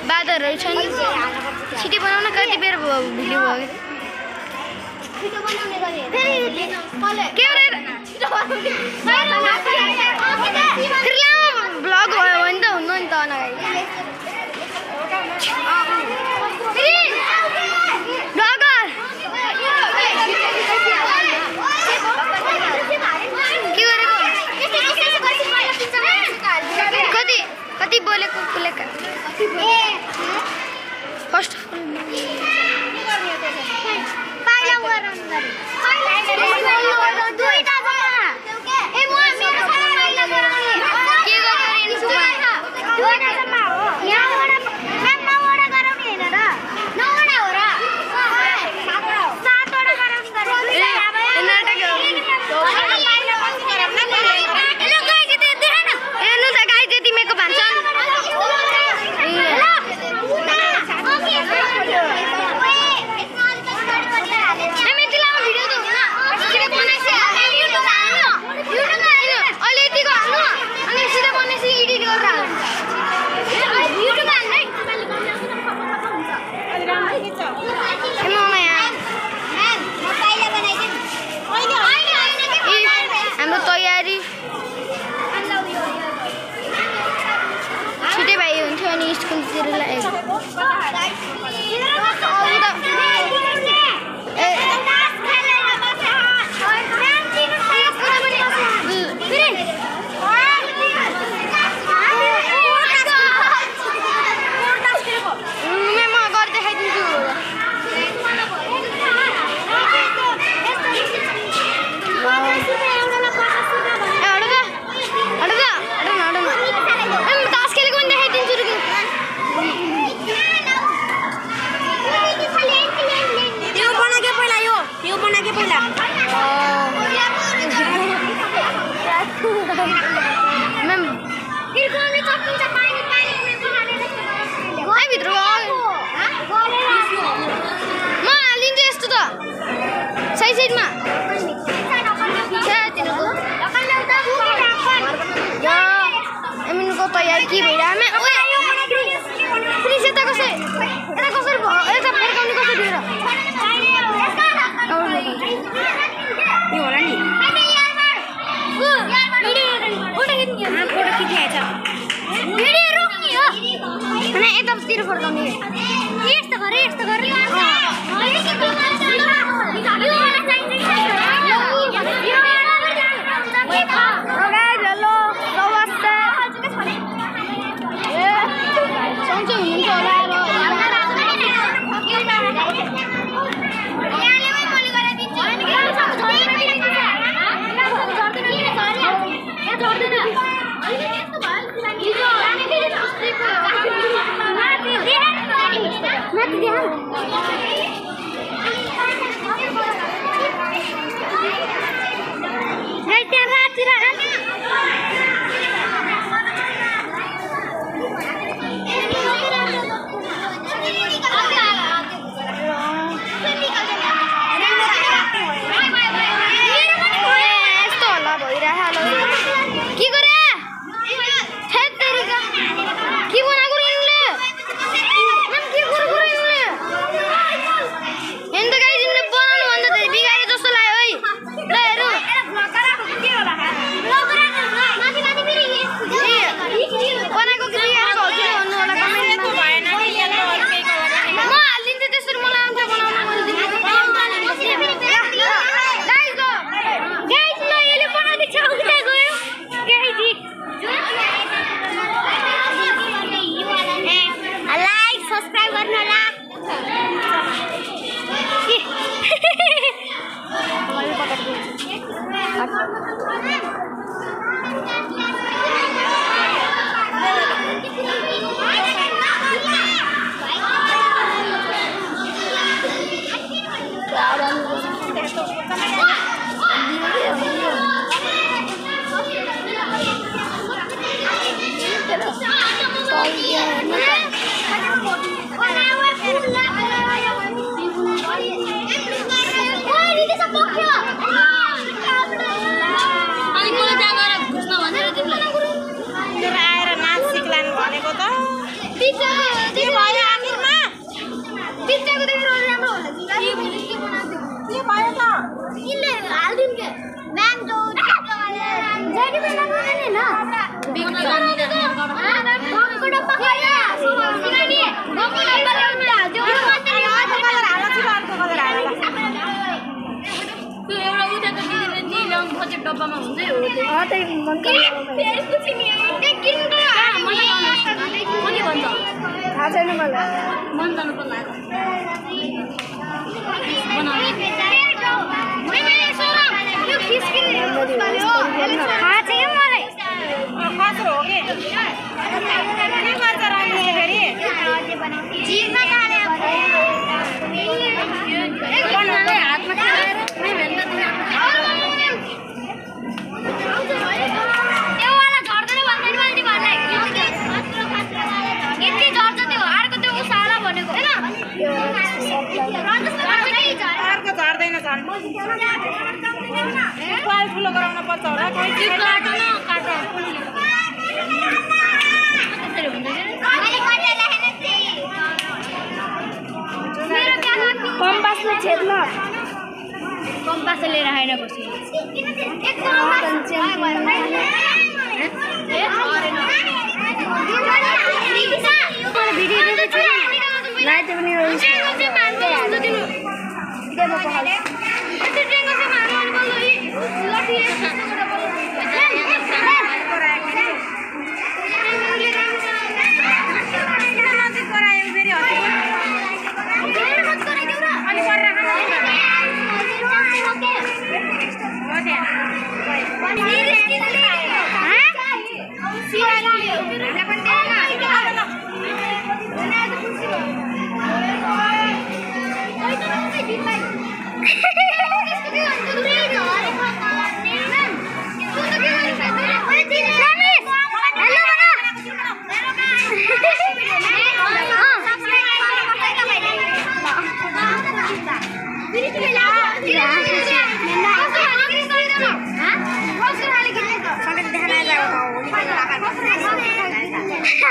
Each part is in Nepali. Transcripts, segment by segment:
बादरहरु छन् छिटै बनाउन कति बेर भिडियो भयो के ब्लग भयो भने त हुन्न नि त कति बोलेको कुलेका फर्स्ट पाइला गरौँ गरे पाइला दुईटा छ ए म मेरो पाइला गराउने के गराउने दुईटा जम्मा हो यहाँबाट नौवटा गराउने हैन र नौवटा हो र सातवटा गराउने गरे ए नाटक पाइला कति गराउने हेलो गाइस यति देखान हेर्नु त गाइस यति मेकअप हान्छन् हाम्रो तयारी छिटै भए हुन्थ्यो अनि स्कुलतिर तयारी के भइरामे प्लिज यता कसै यता कसरी भयो यता फर्काउने कसरी दिएर यो होला नि फोटो खिचिहाल्छ भिडियो रोक्ने हो हैन यतातिर फर्काउने यस्तो गरे डब्बामा हुँदै हो त्यो थाहा छैन मलाई मन जानु पर्ला ठुलो गराउन पर्छ होला कम्पासले छेड्न कम्पासले लिएर आएर बस्यो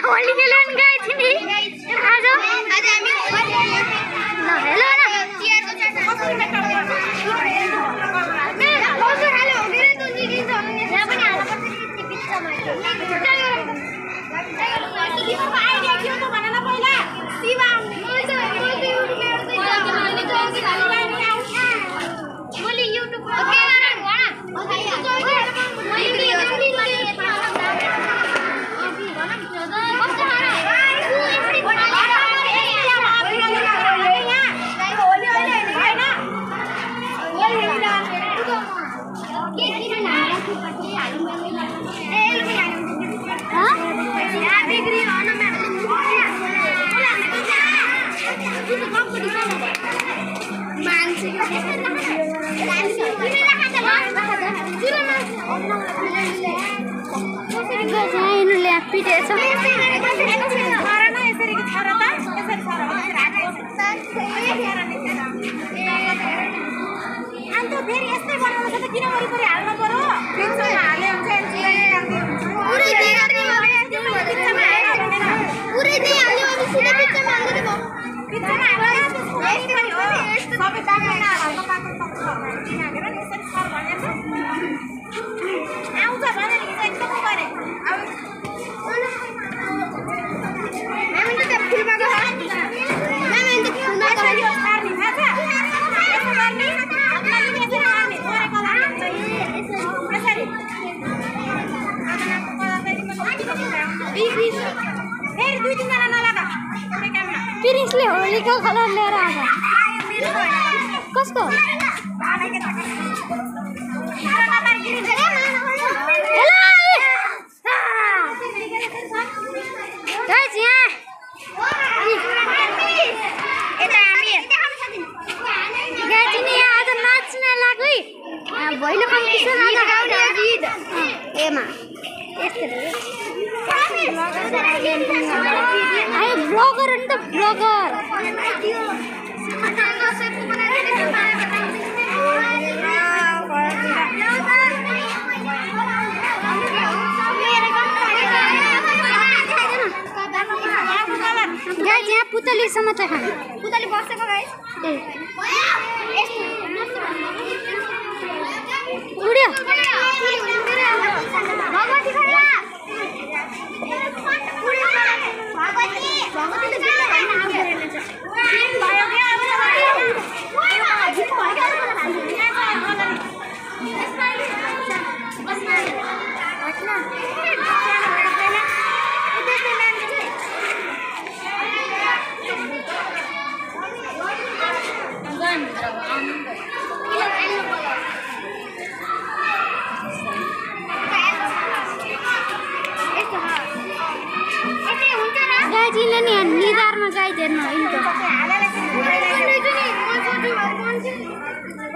होली खेलन गए थे आज हामी हेलो पिरिसले होलीको कलर लिएर आउँछ कसको भैलो कम्पिटिसन ब्लगर नि त ब्लगर गाइस यहाँ पुतली समाचार खान पुतली बसेको गाइस उड्यो भगवती खैला गाइस हेर्नु है नि त